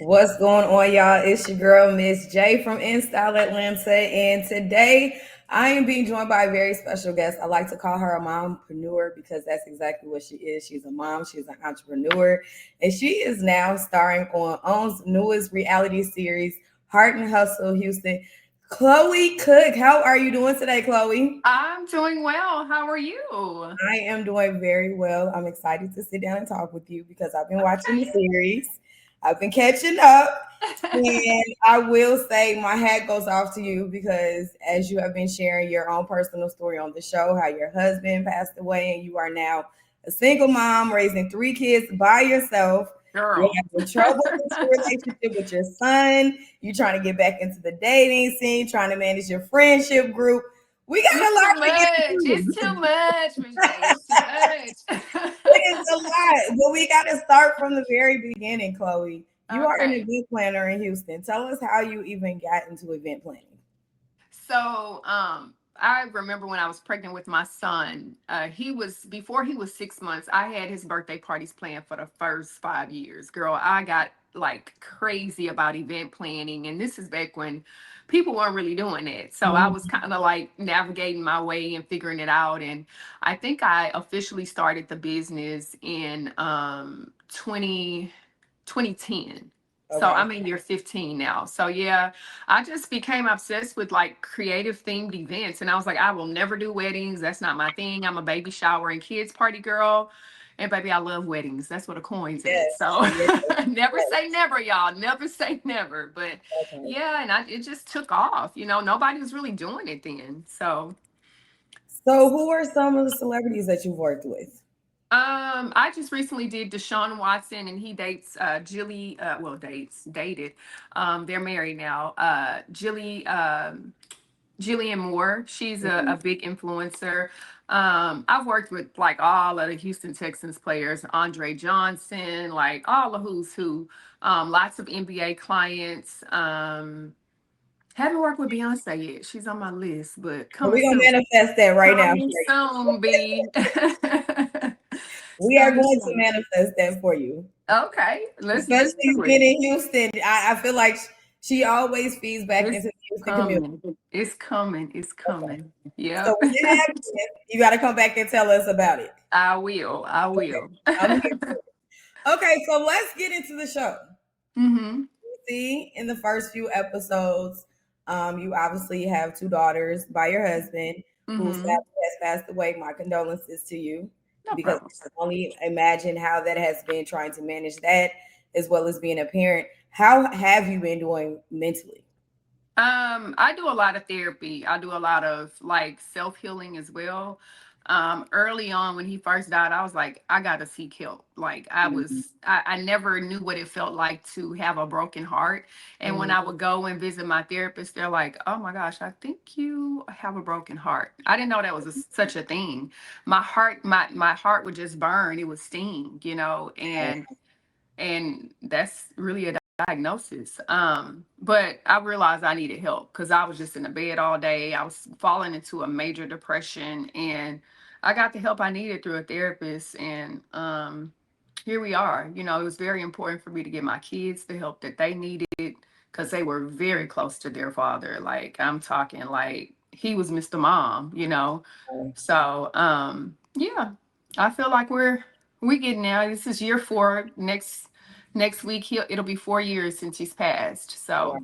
What's going on, y'all? It's your girl, Miss J from InStyle Atlanta. And today I am being joined by a very special guest. I like to call her a mompreneur because that's exactly what she is. She's a mom, she's an entrepreneur, and she is now starring on OWN's newest reality series, Heart and Hustle Houston. Chloe Cooke, how are you doing today, Chloe? I'm doing well. How are you? I am doing very well. I'm excited to sit down and talk with you because I've been watching the series. I've been catching up. And I will say my hat goes off to you because as you have been sharing your own personal story on the show, how your husband passed away and you are now a single mom raising three kids by yourself. You're Girl. having trouble with your relationship with your son. You're trying to get back into the dating scene, trying to manage your friendship group. We got a It's too lot to get much. It's through. too much, Miss J. It's too much. It is a lot, but we got to start from the very beginning, Chloe. You are an Okay. event planner in Houston. Tell us how you even got into event planning. I remember when I was pregnant with my son, before he was 6 months, I had his birthday parties planned for the first 5 years. Girl, I got like crazy about event planning. And this is back when people weren't really doing it. So I was Mhm. kind of like navigating my way and figuring it out. And I think I officially started the business in 2010. So Okay. I'm in year 15 now. So yeah, I just became obsessed with like creative themed events. And I was like, I will never do weddings. That's not my thing. I'm a baby shower and kids party girl. And baby, I love weddings. That's where the coin's at. Yes. So Yes. never Yes. say never, y'all. Never say never. But Okay. yeah, and it just took off. Nobody was really doing it then. So So, who are some of the celebrities that you've worked with? I just recently did Deshaun Watson, and he dates Jilly. Well, dated. They're married now. Jillian Moore. She's a Mhm. big influencer. I've worked with like all of the Houston Texans players, Andre Johnson, like all the who's who. Lots of NBA clients. Haven't worked with Beyonce yet. She's on my list, but But coming we're gonna soon. manifest that right now Coming for you. soon, B. We are so going to yeah. manifest that for you. Okay, let's Especially you do it. being in Houston. I feel like she always feeds back It's into the Houston community. coming. It's coming. It's Okay. coming. So Yep. when that happens, you got to come back and tell us about it. I will. I Okay. will. I'm here for it. Okay, so let's get into the show. hmm See, in the first few episodes, you obviously have two daughters by your husband who sadly hmm has passed away. My condolences to you No because problem. I can only imagine how that has been trying to manage that as well as being a parent. How have you been doing mentally? I do a lot of therapy. I do a lot of like self healing as well. Early on when he first died, I was like, I gotta seek help. Like Mhm, I never knew what it felt like to have a broken heart. And when mhm, I would go and visit my therapist, they're like, oh my gosh, I think you have a broken heart. I didn't know that was such a thing. My heart would just burn. It would sting, and that's really a diagnosis. But I realized I needed help because I was just in the bed all day. I was falling into a major depression, and I got the help I needed through a therapist. And here we are. It was very important for me to get my kids the help that they needed because they were very close to their father. Like I'm talking like he was Mr. Mom. mhm. So yeah, I feel like we getting there. This is year 4. Next week it'll be 4 years since he's passed. Wow. So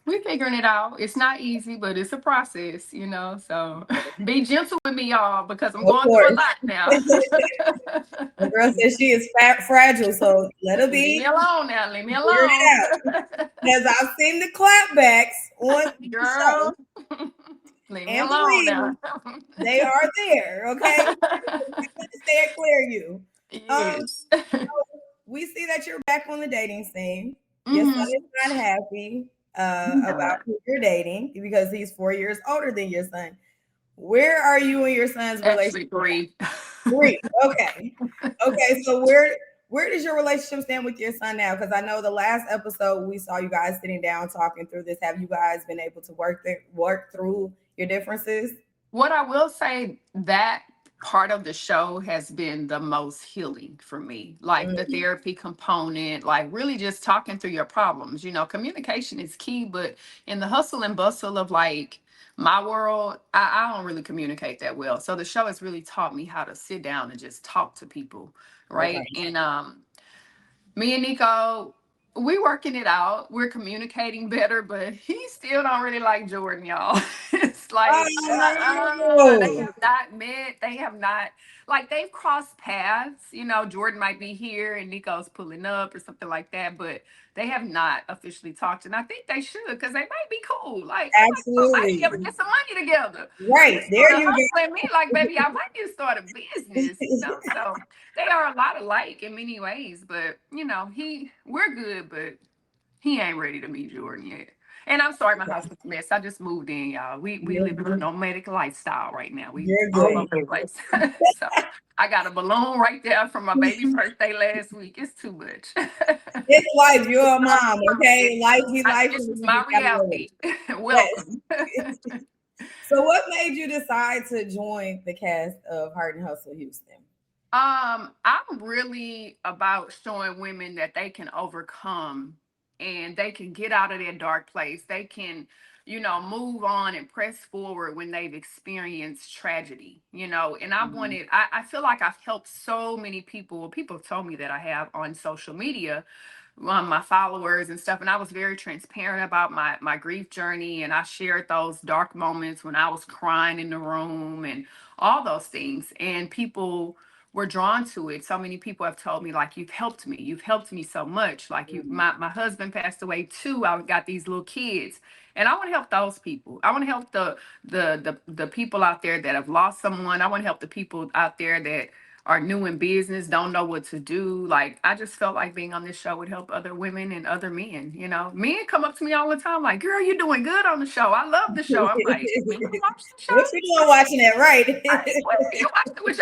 we're figuring it out. It's not easy, but it's a process. So be gentle with me, y'all, because I'm Of going through a course. lot now. The girl says she is fragile, so let her Leave me be alone now. Leave me figuring it alone. out. As I've seen the clapbacks on the show, Girl, leave me and alone believe now. they are there. Okay, stand clear, you. Um, Yes. we see that you're back on the dating scene. Your son is hmm not happy about Yeah. who you're dating because he's 4 years older than your son. Where are you and your son's relationship? Actually, 3. Three. Okay. Okay. So where does your relationship stand with your son now? Because I know the last episode we saw you guys sitting down talking through this. Have you guys been able to work through your differences? What I will say that part of the show has been the most healing for me. Like the Mm, therapy component, like really just talking through your problems. You know, communication is key, but in the hustle and bustle of like my world, I don't really communicate that well. So the show has really taught me how to sit down and just talk to people, right? okay. And me and Nico, we working it out. We're communicating better, but he still don't really like Jordan, y'all. It's like they Oh, have not met. They have not like they've crossed paths. You know, Jordan might be here and Nico's pulling up or something like that, but they have not officially talked. And I think they should because they might be cool. Like they might, oh, might absolutely. ever get some money together. Right. This There sort of you hustling me like, baby, I might need to start a business. You know, so they are a lot alike in many ways, but you know, we're good, but he ain't ready to meet Jordan yet. And I'm sorry, my go. house is a mess. I just moved in, y'all. We You're, live in a nomadic lifestyle right now. We you're all good. over the place. So I got a balloon right there from my baby's birthday last week. It's too much. It's life. You're a mom, okay? Life be life, This and is you my just gotta go with reality. it. Welcome. Yes. So, what made you decide to join the cast of Heart and Hustle Houston? I'm really about showing women that they can overcome and they can get out of their dark place. They can, move on and press forward when they've experienced tragedy, and Mhm. I feel like I've helped so many people. People have told me that I have on social media, my followers and stuff, and I was very transparent about my grief journey, and I shared those dark moments when I was crying in the room and all those things, and people were drawn to it. So many people have told me, like, you've helped me so much. Like, my husband passed away too. I got these little kids, and I want to help those people. I want to help the people out there that have lost someone. I want to help the people out there that are new in business, don't know what to do. Like, I just felt like being on this show would help other women and other men. Men come up to me all the time, like, girl, you're doing good on the show. I love the show. I'm like, men watch the What show. you doing watching that, right? What you watching with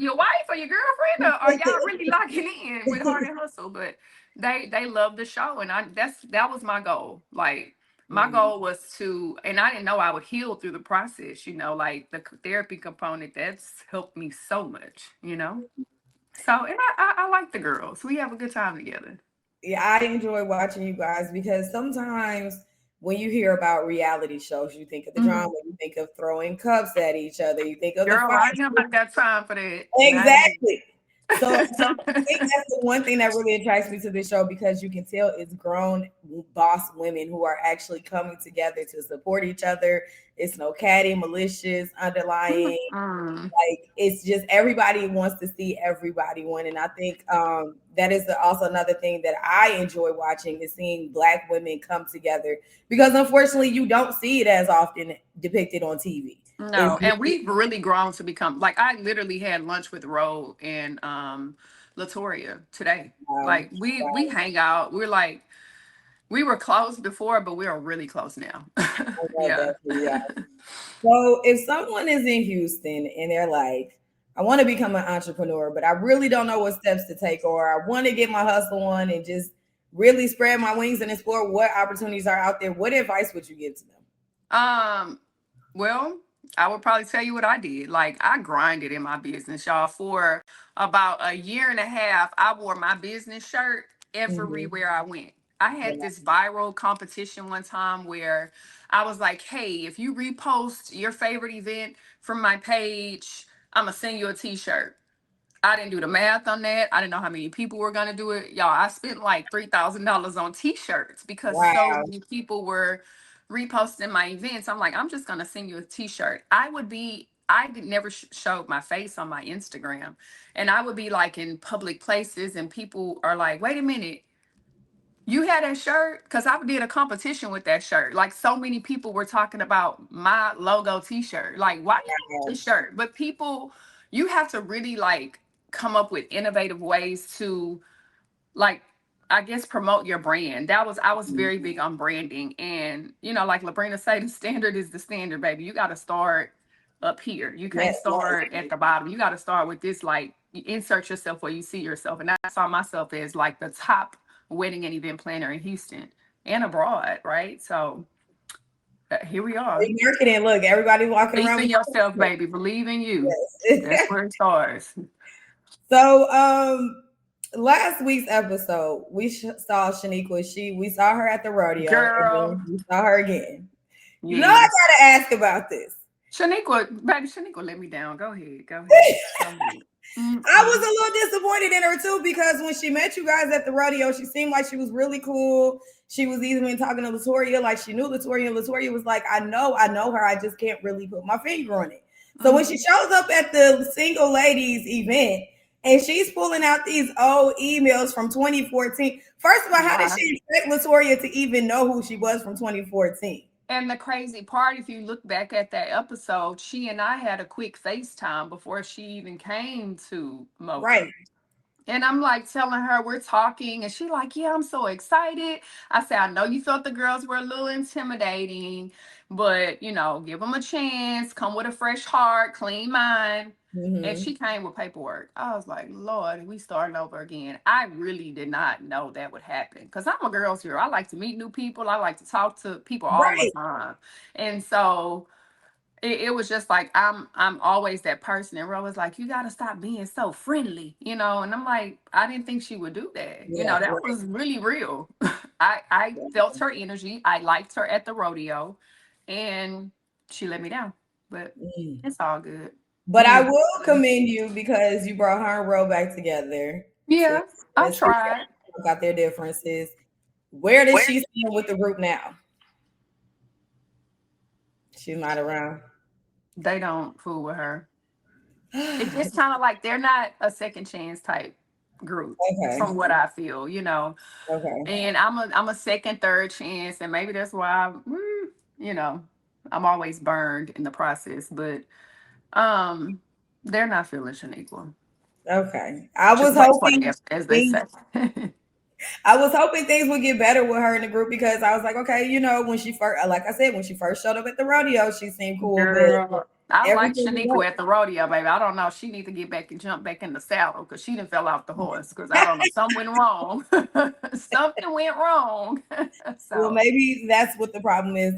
your wife or your girlfriend, or are y'all really locking in with Heart and Hustle? But they love the show, and that was my goal. Like, my Mhm. goal was to, and I didn't know I would heal through the process. Like the therapy component that's helped me so much. So, and I like the girls. We have a good time together. Yeah, I enjoy watching you guys because sometimes when you hear about reality shows, you think of the drama, Mhm. you think of throwing cups at each other, you think of the Girl, I fights. ain't nobody got time for that. Exactly. So So, I think that's the one thing that really attracts me to this show because you can tell it's grown boss women who are actually coming together to support each other. It's no catty, malicious, underlying. mm, Like it's just everybody wants to see everybody win, and I think that is also another thing that I enjoy watching is seeing Black women come together because unfortunately you don't see it as often depicted on TV. no, and we've really grown to become like I literally had lunch with Ro and Latoria today. Wow, Like we wow, hang out. We're like we were close before, but we are really close now. I love Yeah. that for you guys. So if someone is in Houston and they're like, I want to become an entrepreneur, but I really don't know what steps to take, or I want to get my hustle on and just really spread my wings and explore what opportunities are out there, what advice would you give to them? Um, well, I would probably tell you what I did. Like I grinded in my business, y'all. For about a year and a half, I wore my business shirt Mhm. everywhere I went. I had this viral competition one time where I was like, hey, if you repost your favorite event from my page, I'm gonna send you a t-shirt. I didn't do the math on that. I didn't know how many people were gonna do it. Y'all, I spent like $3,000 on t-shirts because so Wow. many people were reposting my events. I'm like, I'm just gonna send you a t-shirt. I did never showed my face on my Instagram, and I would be like in public places, and people are like, "Wait a minute, you had that shirt?" Because I did a competition with that shirt. Like so many people were talking about my logo T-shirt. Like, why you need this shirt? But people, you have to really like come up with innovative ways to like, I guess, promote your brand. I was very big on branding, and like Labrina said, the standard is the standard, baby. You got to start up here. You Yeah. can't start at the bottom. You got to start with this, like, you insert yourself where you see yourself. And I saw myself as like the top wedding and event planner in Houston and abroad, right? So Here we are. Marketing. Look, everybody walking Believe around in with yourself, baby. Believe in you. yes. That's where it starts. So, last week's episode, we saw Shaniqua. We saw her at the rodeo, and Girl. then we saw her again. You know, I Yes. gotta ask about this. Shaniqua, baby, Shaniqua let me down. Go ahead. Go ahead. Go ahead. I was a Mm-mm. little disappointed in her too because when she met you guys at the rodeo, she seemed like she was really cool. She was even talking to Latoria like she knew Latoria, and Latoria was like, I know her. I just can't really put my finger on it. So when she shows up at the single ladies event and she's pulling out these old emails from 2014, first of all, how did Right. she expect Latoria to even know who she was from 2014? And the crazy part, if you look back at that episode, she and I had a quick FaceTime before she even came to Mocha. Right. And I'm like telling her we're talking, and she like, yeah, I'm so excited. I said, I know you thought the girls were a little intimidating, but give them a chance. Come with a fresh heart, clean mind. And Mm-hmm. she came with paperwork. I was like, Lord, we starting over again. I really did not know that would happen because I'm a girl's girl. I like to meet new people. I like to talk to people all the Right. time, and so it was just like I'm always that person. And Ro was like, you gotta stop being so friendly, and I'm like, I didn't think she would do that. Yeah. That Right. was really real. I felt her energy. I liked her at the rodeo, and she let me down. But Mm. it's all good. But We I move will on. commend you because you brought her and Ro back together to Yeah, I sit tried. down about their differences. Where does she stand with the group now? She's not around. They don't fool with her. It's just kind of like they're not a second chance type group, Okay. from what I feel, Okay. And I'm a second, third chance, and maybe that's why you know, I'm always burned in the process. But um, they're not feeling Shaniqua. Okay. I Just was play for hoping them, as they things say. I was hoping things would get better with her in the group because I was like, okay, when she first, like I said, when she first showed up at the rodeo, she seemed cool, but Girl, I like everything Shaniqua else. at the rodeo, baby. I don't know. She need to get back and jump back in the saddle because she didn't fell off the horse. Because I don't know, something went wrong. Something went wrong. Well, So, maybe that's what the problem is.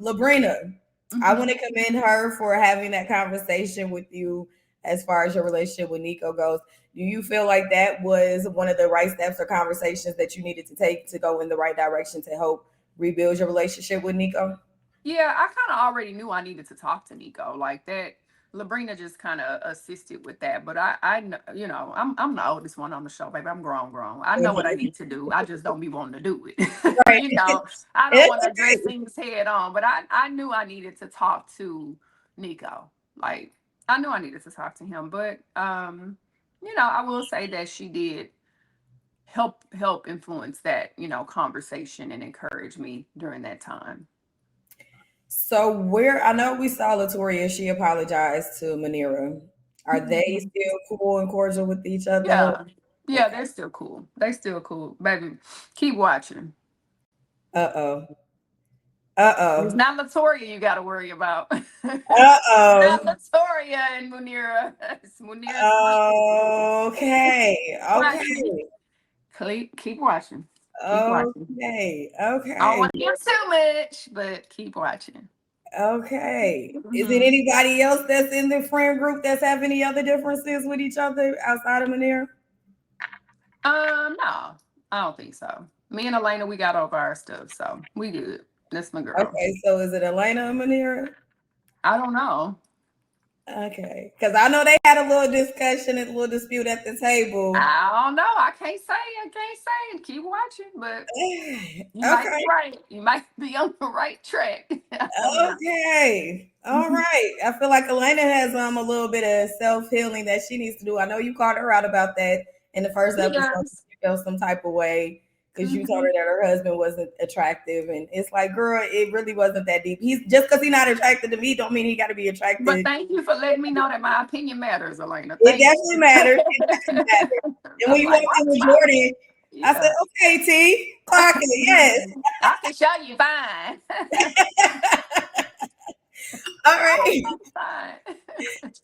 Labrina, I want mhm. to commend her for having that conversation with you as far as your relationship with Nico goes. Do you feel like that was one of the right steps or conversations that you needed to take to go in the right direction to help rebuild your relationship with Nico? Yeah, I kind of already knew I needed to talk to Nico like that. Labrina just kind of assisted with that, but I'm the oldest one on the show, baby. I'm grown. I know what I need to do. I just don't be wanting to do it. Right. I don't It's want to address okay. things head on, but I knew I needed to talk to Nico. Like I knew I needed to talk to him, but I will say that she did help influence that conversation and encourage me during that time. So where I know we saw Latoria, she apologized to Manira. Are they Mhm. still cool and cordial with each other? Yeah. Yeah, Okay. they're still cool. They still cool. Baby, keep watching. Uh-oh. It's Uh-oh. not Latoria you gotta worry about. It's not Uh-oh. Latoria and Munira. It's Munira. Okay. Watching. Okay. Keep watching. Keep watching. Okay. I don't Okay. want to give too much, but keep watching. Okay. Is it Hmm. anybody else that's in the friend group that's have any other differences with each other outside of Manira? No, I don't think so. Me and Elena, we got over our stuff, so we good. That's my girl. Okay, so is it Elena and Manira? I don't know. Okay. Because I know they had a little discussion and a little dispute at the table. I don't know. I can't say. I can't say. Keep watching, but you might be Okay. right. You might be on the right track. I don't know. Okay. All Mhm. right. I feel like Elena has a little bit of self-healing that she needs to do. I know you called her out about that in the first She episode. does. She felt some type of way because you told Hmm. her that her husband wasn't attractive. And it's like, girl, it really wasn't that deep. He's just because he's not attracted to me, don't mean he gotta be But attracted. thank you for letting me know that my opinion matters, Elena. It Thank definitely you. matters. It definitely matters. And when I'm you like, walked in watch with my Jordan, I said, yeah. okay, T, clock it, yes. I can show you fine. All right.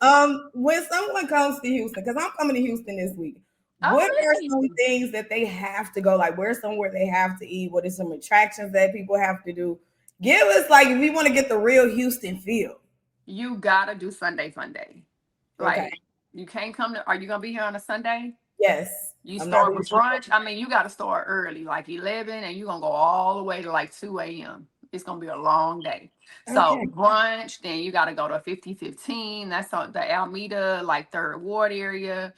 Fine. When someone comes to Houston, because I'm coming to Houston this week, Oh, what are really? some things that they have to go? Like, where's somewhere they have to eat? What are some attractions that people have to do? Give us like we want to get the real Houston feel. You gotta do Sunday Fun Day. Okay. Like you can't come to. Are you gonna be here on a Sunday? Yes. You I'm not start really with sure. brunch. I mean, you got to start early, like 11, and you're going to go all the way to like 2 a.m. It's going to be a long day. So, Okay. brunch, then you got to go to 5015. That's on the Alameda, like Third Ward area.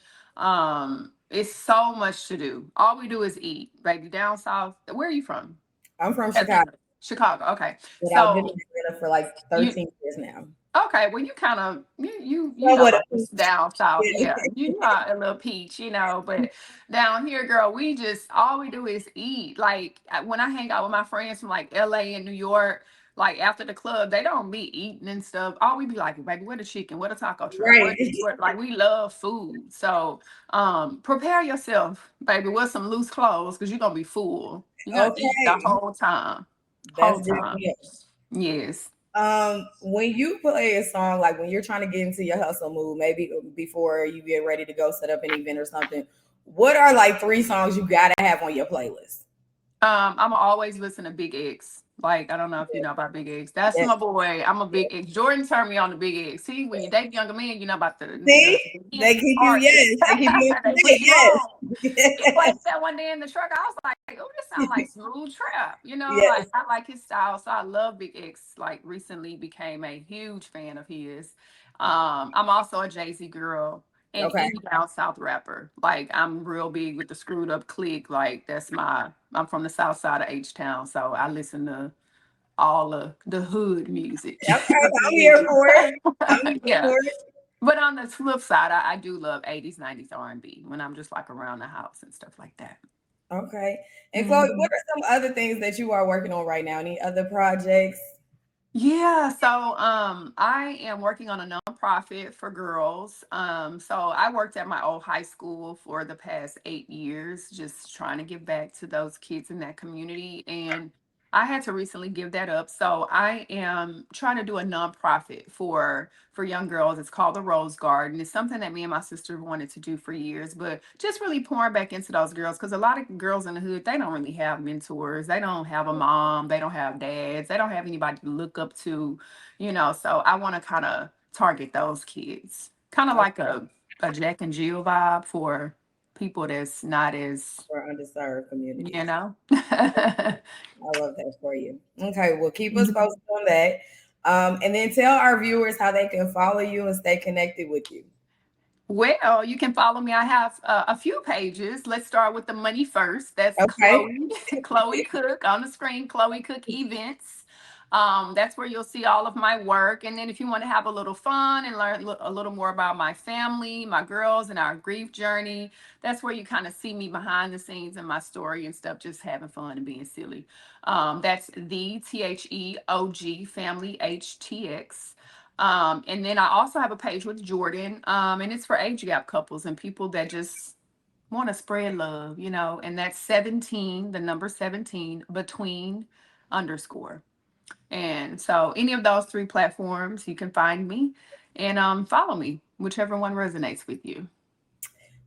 It's so much to do. All we do is eat. Baby, down south. Where are you from? I'm from Chicago, Chicago. Okay. but I've been in So, Atlanta for like you 13 years now. Okay, well, you kind of you So know what? about this down south, Yeah. yeah. You are a little peach, but down here, girl, we just all we do is eat. Like when I hang out with my friends from like LA and New York, like after the club, they don't be eating and stuff. All we be like, baby, what a chicken, what a taco truck, Right. what like we love food. So prepare yourself, baby, with some loose clothes because you're gonna be full. You're gonna eat the Okay. whole time. That's Whole good. time. Yes. When you play a song, like when you're trying to get into your hustle mood, maybe before you get ready to go set up an event or something, what are like 3 songs you gotta have on your playlist? I'm always listen to Big X. Like, I don't know if you know about Big X. That's Yes. my boy. I'm a Big X. Jordan turned me on to Big X. See, when you date younger men, you know about See, the they keep you, artists. yes, they keep you up to They put date, you yes. on. He played that one day in the truck. I was like, oh, this sounds like smooth trap. Yes. Like I like his style. So I love Big X. Like recently became a huge fan of his. I'm also a Jay-Z girl and Okay. any down south rapper. Like I'm real big with the screwed up clique. Like I'm from the south side of H Town. So I listen to all of the hood music. Okay. I'm here for it. I'm here Yeah. for it. But on the flip side, I do love 80s, 90s R&B when I'm just like around the house and stuff like that. Okay. And Chloe, Mhm. what are some other things that you are working on right now? Any other projects? Yeah, so I am working on a nonprofit for girls. So I worked at my old high school for the past 8 years, just trying to give back to those kids in that community. And I had to recently give that up. So I am trying to do a nonprofit for young girls. It's called the Rose Garden. It's something that me and my sister wanted to do for years, but just really pouring back into those girls because a lot of girls in the hood, they don't really have mentors. They don't have a mom, they don't have dads, they don't have anybody to look up to. So I want to kind of target those kids. Kind of like a Jack and Jill vibe for people that's not as, For underserved you communities. know. I love that for you. Okay, well, keep us posted on that. And then tell our viewers how they can follow you and stay connected with you. Well, you can follow me. I have a few pages. Let's start with the money first. That's Okay. Chloe Cooke on the screen. Chloe Cooke Events. That's where you'll see all of my work. And then if you want to have a little fun and learn a little more about my family, my girls, and our grief journey, that's where you kind of see me behind the scenes and my story and stuff, just having fun and being silly. That's the THEOG Family HTX. And then I also have a page with Jordan, and it's for age gap couples and people that just want to spread love, and that's 17, the number 17, between underscore. And so any of those 3 platforms, you can find me and follow me, whichever one resonates with you.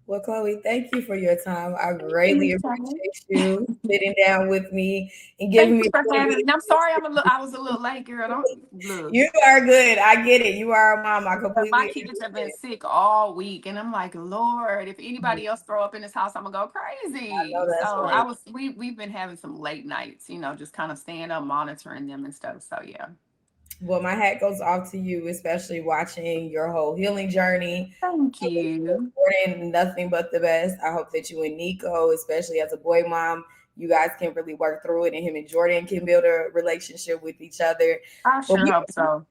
Well, Chloe, thank you for your time. I Thank you, greatly Miss Tanya. appreciate you sitting down with me and Thank giving me you a for little bit having of me. I'm sorry I was a little late, girl. Don't look. You are good. I get it. You are a mom. I But my completely kids have been understand. sick all week, and I'm like, Lord, if Mhm. anybody else throw up in this house, I'm gonna go I know crazy. that's So right. we've been having some late nights, just kind of staying up monitoring them and stuff. So yeah. Well, my hat goes off to you, especially watching your whole healing journey. Thank I wish you you. and Jordan nothing but the best. I hope that you and Nico, especially as a boy mom, you guys can really work through it and him and Jordan can build a relationship with each other. I But sure hope so.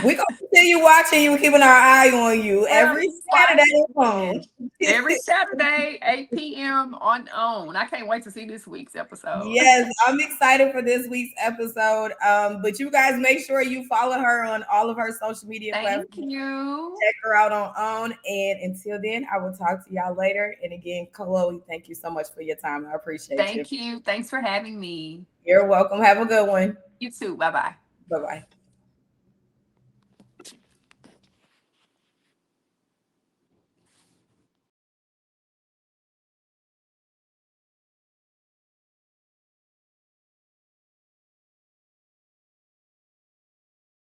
we gonna continue watching you, keeping our eye on you Girl, every you Saturday at home. watching every Saturday, 8 p.m. on. I can't wait to see this week's episode. Yes, I'm excited for this week's episode. But you guys make sure you follow her on all of her social media Thank platforms. you. Check her out on OWN. And until then, I will talk to y'all later. And again, Chloe, thank you so much for your time. I appreciate you. Thank you. Thanks for having me. You're welcome. Have a good one. You too. Bye bye. Bye bye.